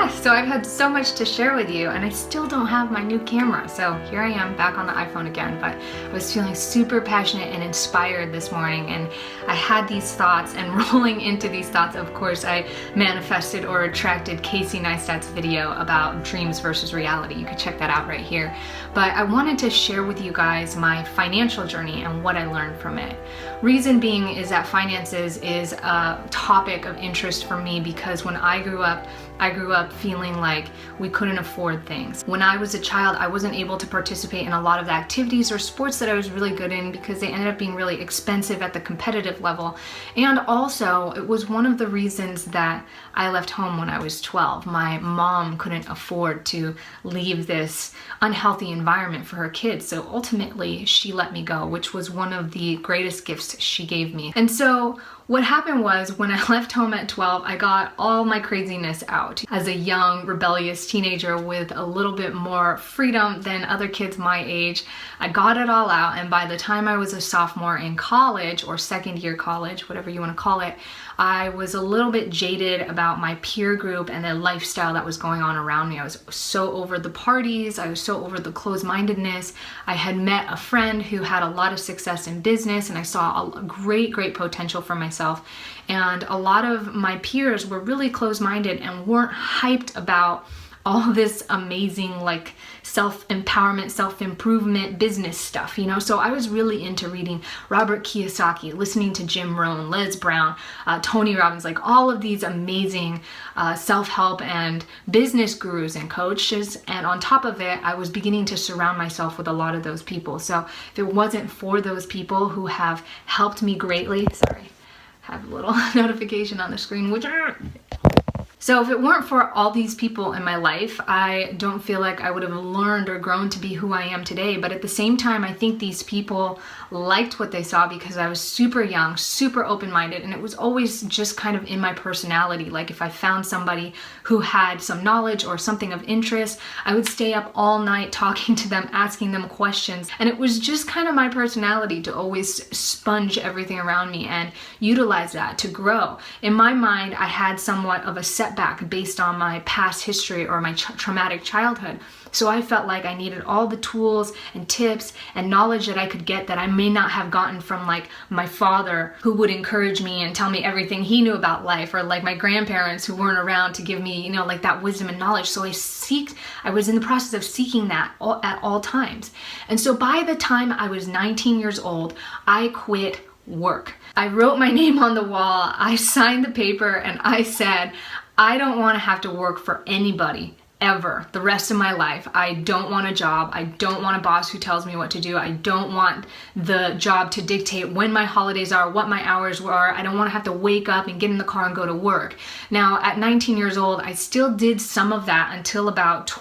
Yeah, so I've had so much to share with you, and I still don't have my new camera. So here I am back on the iPhone again, but I was feeling super passionate and inspired this morning, and I had these thoughts, and rolling into these thoughts, of course, I manifested or attracted Casey Neistat's video about dreams versus reality. You could check that out right here. But I wanted to share with you guys my financial journey and what I learned from it. Reason being is that finances is a topic of interest for me because when I grew up feeling like we couldn't afford things. When I was a child, I wasn't able to participate in a lot of the activities or sports that I was really good in because they ended up being really expensive at the competitive level. And also, it was one of the reasons that I left home when I was 12. My mom couldn't afford to leave this unhealthy environment for her kids, so ultimately she let me go, which was one of the greatest gifts she gave me. And so what happened was when I left home at 12, I got all my craziness out. As a young, rebellious teenager with a little bit more freedom than other kids my age, I got it all out, and by the time I was a sophomore in college, or second year college, whatever you want to call it, I was a little bit jaded about my peer group and the lifestyle that was going on around me. I was so over the parties, I was so over the closed-mindedness. I had met a friend who had a lot of success in business, and I saw a great potential for myself. And a lot of my peers were really closed-minded and weren't hyped about all this amazing like self-empowerment, self-improvement business stuff, you know? So I was really into reading Robert Kiyosaki, listening to Jim Rohn, Les Brown, Tony Robbins, like all of these amazing self-help and business gurus and coaches. And on top of it, I was beginning to surround myself with a lot of those people. So if it wasn't for those people who have helped me greatly, sorry, I have a little notification on the screen, so if it weren't for all these people in my life, I don't feel like I would have learned or grown to be who I am today. But at the same time, I think these people liked what they saw because I was super young, super open-minded, and it was always just kind of in my personality. Like if I found somebody who had some knowledge or something of interest, I would stay up all night talking to them, asking them questions. And it was just kind of my personality to always sponge everything around me and utilize that to grow. In my mind, I had somewhat of a setback based on my past history or my traumatic childhood. So I felt like I needed all the tools and tips and knowledge that I could get that I may not have gotten from like my father, who would encourage me and tell me everything he knew about life, or like my grandparents who weren't around to give me, you know, like that wisdom and knowledge. So I was in the process of seeking that at all times. And so by the time I was 19 years old, I quit work. I wrote my name on the wall, I signed the paper, and I said, I don't want to have to work for anybody ever the rest of my life. I don't want a job. I don't want a boss who tells me what to do. I don't want the job to dictate when my holidays are, what my hours are. I don't want to have to wake up and get in the car and go to work. Now, at 19 years old, I still did some of that until about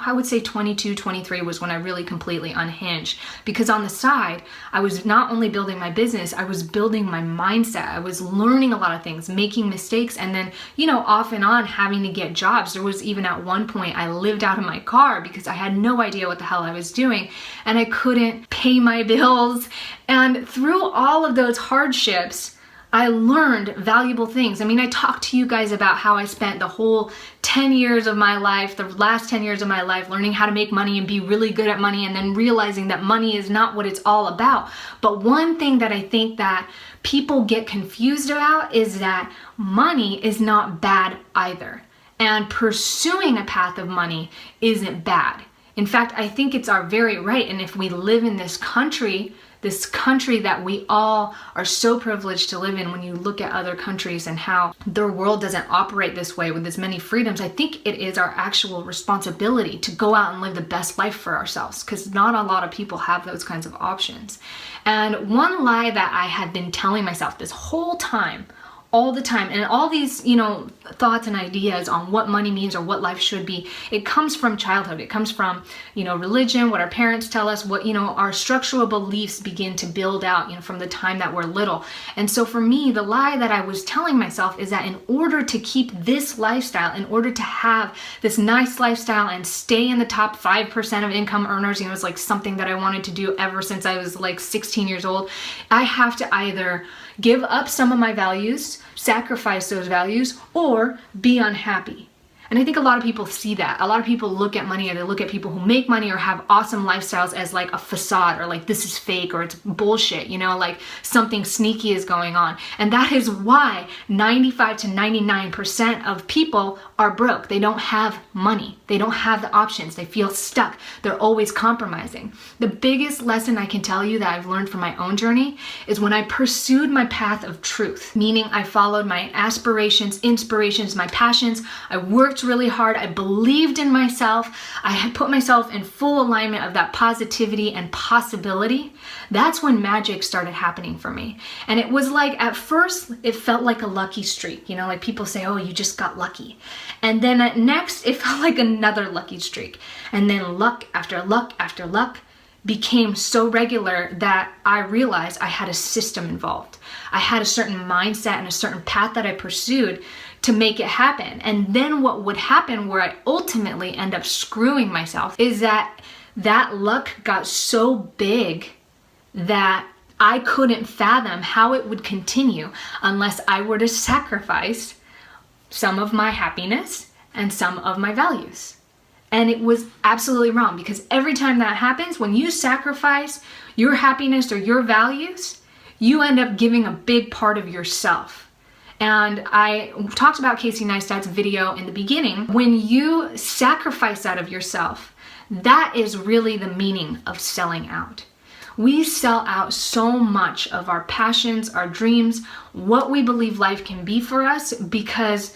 I would say 22, 23 was when I really completely unhinged, because on the side, I was not only building my business, I was building my mindset. I was learning a lot of things, making mistakes, and then, you know, off and on having to get jobs. There was even at one point I lived out of my car because I had no idea what the hell I was doing, and I couldn't pay my bills. And through all of those hardships, I learned valuable things. I mean, I talked to you guys about how I spent the whole 10 years of my life, the last 10 years of my life, learning how to make money and be really good at money, and then realizing that money is not what it's all about. But one thing that I think that people get confused about is that money is not bad either. And pursuing a path of money isn't bad. In fact, I think it's our very right. And if we live in this country that we all are so privileged to live in, when you look at other countries and how their world doesn't operate this way with as many freedoms, I think it is our actual responsibility to go out and live the best life for ourselves, because not a lot of people have those kinds of options. And one lie that I had been telling myself this whole time, all the time, and all these, you know, thoughts and ideas on what money means or what life should be, it comes from childhood. It comes from, you know, religion, what our parents tell us, what, you know, our structural beliefs begin to build out, you know, from the time that we're little. And so for me, the lie that I was telling myself is that in order to keep this lifestyle, in order to have this nice lifestyle and stay in the top 5% of income earners, you know, it's like something that I wanted to do ever since I was like 16 years old, I have to either give up some of my values, sacrifice those values, or be unhappy. And I think a lot of people see that. A lot of people look at money, or they look at people who make money or have awesome lifestyles as like a facade, or like this is fake, or it's bullshit, you know, like something sneaky is going on. And that is why 95 to 99% of people are broke. They don't have money. They don't have the options. They feel stuck. They're always compromising. The biggest lesson I can tell you that I've learned from my own journey is when I pursued my path of truth, meaning I followed my aspirations, inspirations, my passions. I worked really hard. I believed in myself. I had put myself in full alignment of that positivity and possibility. That's when magic started happening for me. And it was like, at first, it felt like a lucky streak. You know, like people say, oh, you just got lucky. And then at next, it felt like another lucky streak. And then luck after luck after luck became so regular that I realized I had a system involved. I had a certain mindset and a certain path that I pursued to make it happen. And then what would happen, where I ultimately end up screwing myself, is that luck got so big that I couldn't fathom how it would continue unless I were to sacrifice some of my happiness and some of my values. And it was absolutely wrong, because every time that happens, when you sacrifice your happiness or your values, you end up giving a big part of yourself. And I talked about Casey Neistat's video in the beginning. When you sacrifice that of yourself, that is really the meaning of selling out. We sell out so much of our passions, our dreams, what we believe life can be for us, because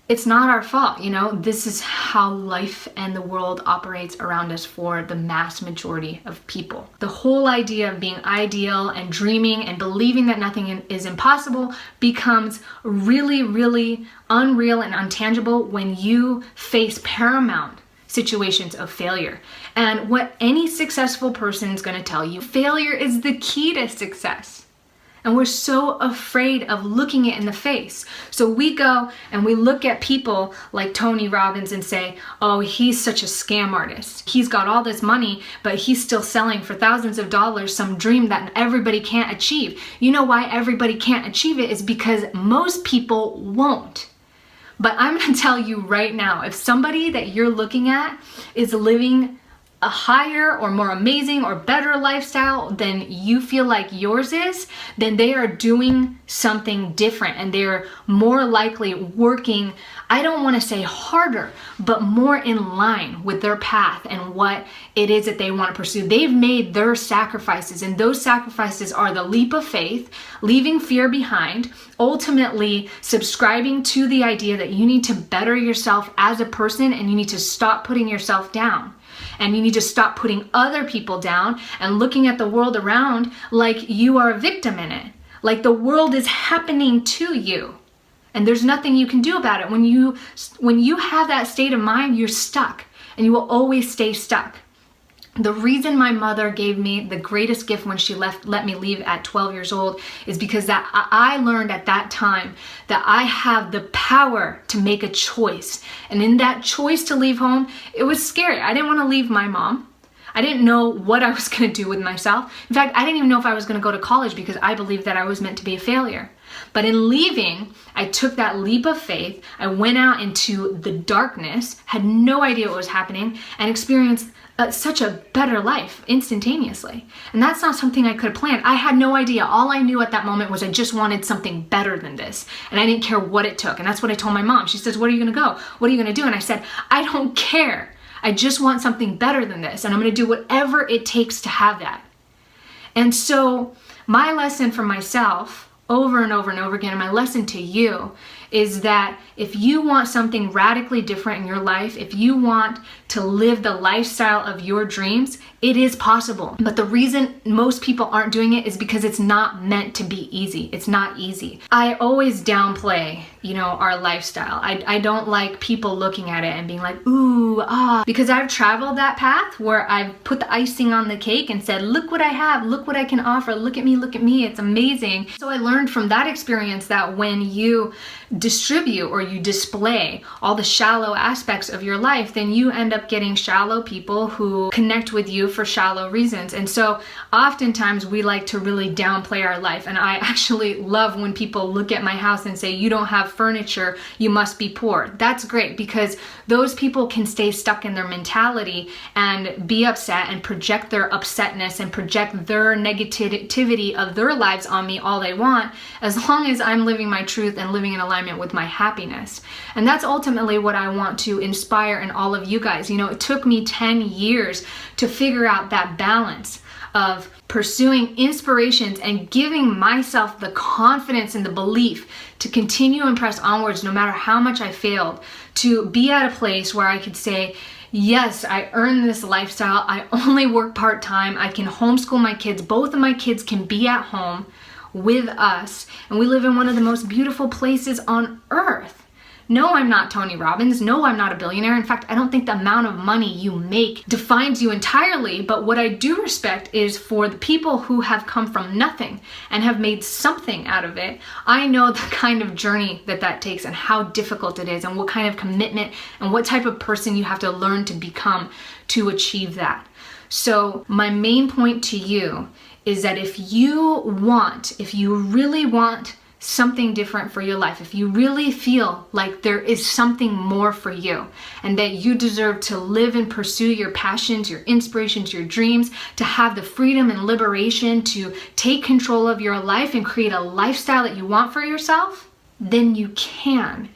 it's not our fault. You know, this is how life and the world operates around us for the mass majority of people. The whole idea of being ideal and dreaming and believing that nothing is impossible becomes really, really unreal and untangible when you face paramount situations of failure. And what any successful person is going to tell you, failure is the key to success. And we're so afraid of looking it in the face. So we go and we look at people like Tony Robbins and say, oh, he's such a scam artist. He's got all this money, but he's still selling for thousands of dollars some dream that everybody can't achieve. You know why everybody can't achieve it? Is because most people won't. But I'm going to tell you right now, if somebody that you're looking at is living a higher or more amazing or better lifestyle than you feel like yours is, then they are doing something different, and they're more likely working, I don't want to say harder, but more in line with their path and what it is that they want to pursue. They've made their sacrifices, and those sacrifices are the leap of faith, leaving fear behind, ultimately subscribing to the idea that you need to better yourself as a person, and you need to stop putting yourself down. And you need to stop putting other people down and looking at the world around like you are a victim in it. Like the world is happening to you. And there's nothing you can do about it. When you have that state of mind, you're stuck. And you will always stay stuck. The reason my mother gave me the greatest gift when she let me leave at 12 years old is because that I learned at that time that I have the power to make a choice. And in that choice to leave home, it was scary. I didn't want to leave my mom. I didn't know what I was going to do with myself. In fact, I didn't even know if I was going to go to college, because I believed that I was meant to be a failure. But in leaving, I took that leap of faith. I went out into the darkness, had no idea what was happening, and experienced such a better life instantaneously. And that's not something I could have planned. I had no idea. All I knew at that moment was I just wanted something better than this. And I didn't care what it took. And that's what I told my mom. She says, where are you going to go? What are you going to do? And I said, I don't care. I just want something better than this. And I'm going to do whatever it takes to have that. And so my lesson for myself over and over and over again, and my lesson to you, is that if you want something radically different in your life, if you want to live the lifestyle of your dreams, it is possible. But the reason most people aren't doing it is because it's not meant to be easy. It's not easy. I always downplay, our lifestyle. I don't like people looking at it and being like, ooh, ah, because I've traveled that path where I've put the icing on the cake and said, look what I have, look what I can offer, look at me, it's amazing. So I learned from that experience that when you distribute or you display all the shallow aspects of your life, then you end up getting shallow people who connect with you for shallow reasons. And so oftentimes we like to really downplay our life. And I actually love when people look at my house and say, you don't have furniture, you must be poor. That's great, because those people can stay stuck in their mentality and be upset and project their upsetness and project their negativity of their lives on me all they want, as long as I'm living my truth and living in alignment with my happiness. And that's ultimately what I want to inspire in all of you guys. You know, it took me 10 years to figure out that balance of pursuing inspirations and giving myself the confidence and the belief to continue and press onwards no matter how much I failed, to be at a place where I could say, yes, I earned this lifestyle. I only work part-time. I can homeschool my kids. Both of my kids can be at home with us, and we live in one of the most beautiful places on earth. No, I'm not Tony Robbins. No, I'm not a billionaire. In fact, I don't think the amount of money you make defines you entirely. But what I do respect is for the people who have come from nothing and have made something out of it. I know the kind of journey that takes and how difficult it is and what kind of commitment and what type of person you have to learn to become to achieve that. So my main point to you is that if you really want something different for your life, if you really feel like there is something more for you and that you deserve to live and pursue your passions, your inspirations, your dreams, to have the freedom and liberation to take control of your life and create a lifestyle that you want for yourself, then you can,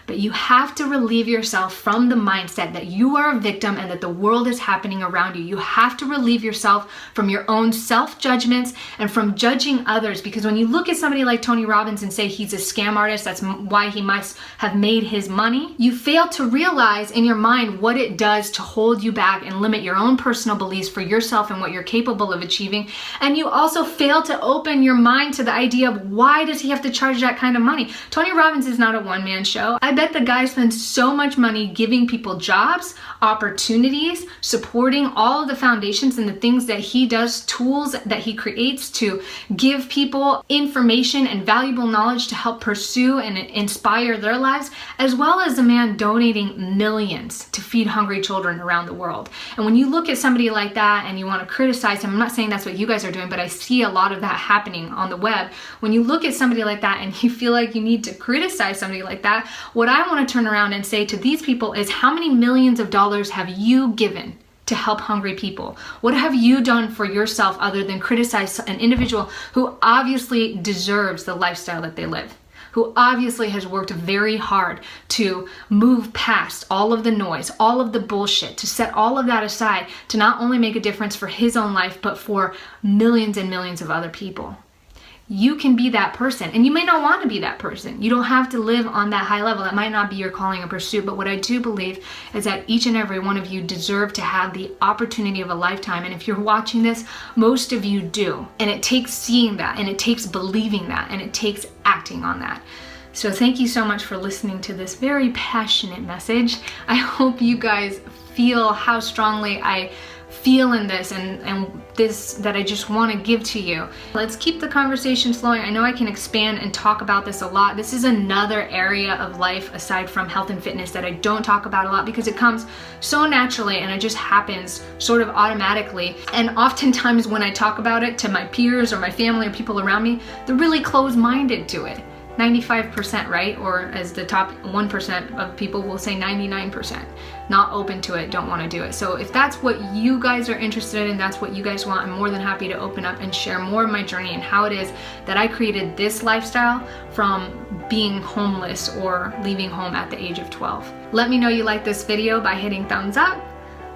but you have to relieve yourself from the mindset that you are a victim and that the world is happening around you. You have to relieve yourself from your own self-judgments and from judging others, because when you look at somebody like Tony Robbins and say he's a scam artist, that's why he must have made his money, you fail to realize in your mind what it does to hold you back and limit your own personal beliefs for yourself and what you're capable of achieving. And you also fail to open your mind to the idea of why does he have to charge that kind of money. Tony Robbins is not a one-man show. I bet the guy spends so much money giving people jobs, opportunities, supporting all of the foundations and the things that he does, tools that he creates to give people information and valuable knowledge to help pursue and inspire their lives, as well as the man donating millions to feed hungry children around the world. And when you look at somebody like that and you want to criticize him, I'm not saying that's what you guys are doing, but I see a lot of that happening on the web. When you look at somebody like that and you feel like you need to criticize somebody like that, what I want to turn around and say to these people is, how many millions of dollars have you given to help hungry people? What have you done for yourself other than criticize an individual who obviously deserves the lifestyle that they live, who obviously has worked very hard to move past all of the noise, all of the bullshit, to set all of that aside, to not only make a difference for his own life, but for millions and millions of other people? You can be that person, and you may not want to be that person. You don't have to live on that high level. That might not be your calling or pursuit, but what I do believe is that each and every one of you deserve to have the opportunity of a lifetime. And if you're watching this, most of you do. And it takes seeing that, and it takes believing that, and it takes acting on that. So thank you so much for listening to this very passionate message. I hope you guys feel how strongly I feel in this and this that I just want to give to you. Let's keep the conversation flowing. I know I can expand and talk about this a lot. This is another area of life aside from health and fitness that I don't talk about a lot because it comes so naturally and it just happens sort of automatically. And oftentimes when I talk about it to my peers or my family or people around me, they're really closed-minded to it. 95%, right? Or as the top 1% of people will say, 99%. Not open to it, don't want to do it. So if that's what you guys are interested in, that's what you guys want, I'm more than happy to open up and share more of my journey and how it is that I created this lifestyle from being homeless or leaving home at the age of 12. Let me know you like this video by hitting thumbs up.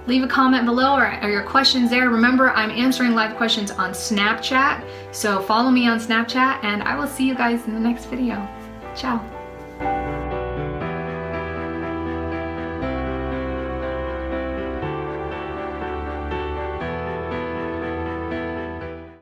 Leave a comment below or your questions there. Remember, I'm answering live questions on Snapchat, so follow me on Snapchat and I will see you guys in the next video. Ciao.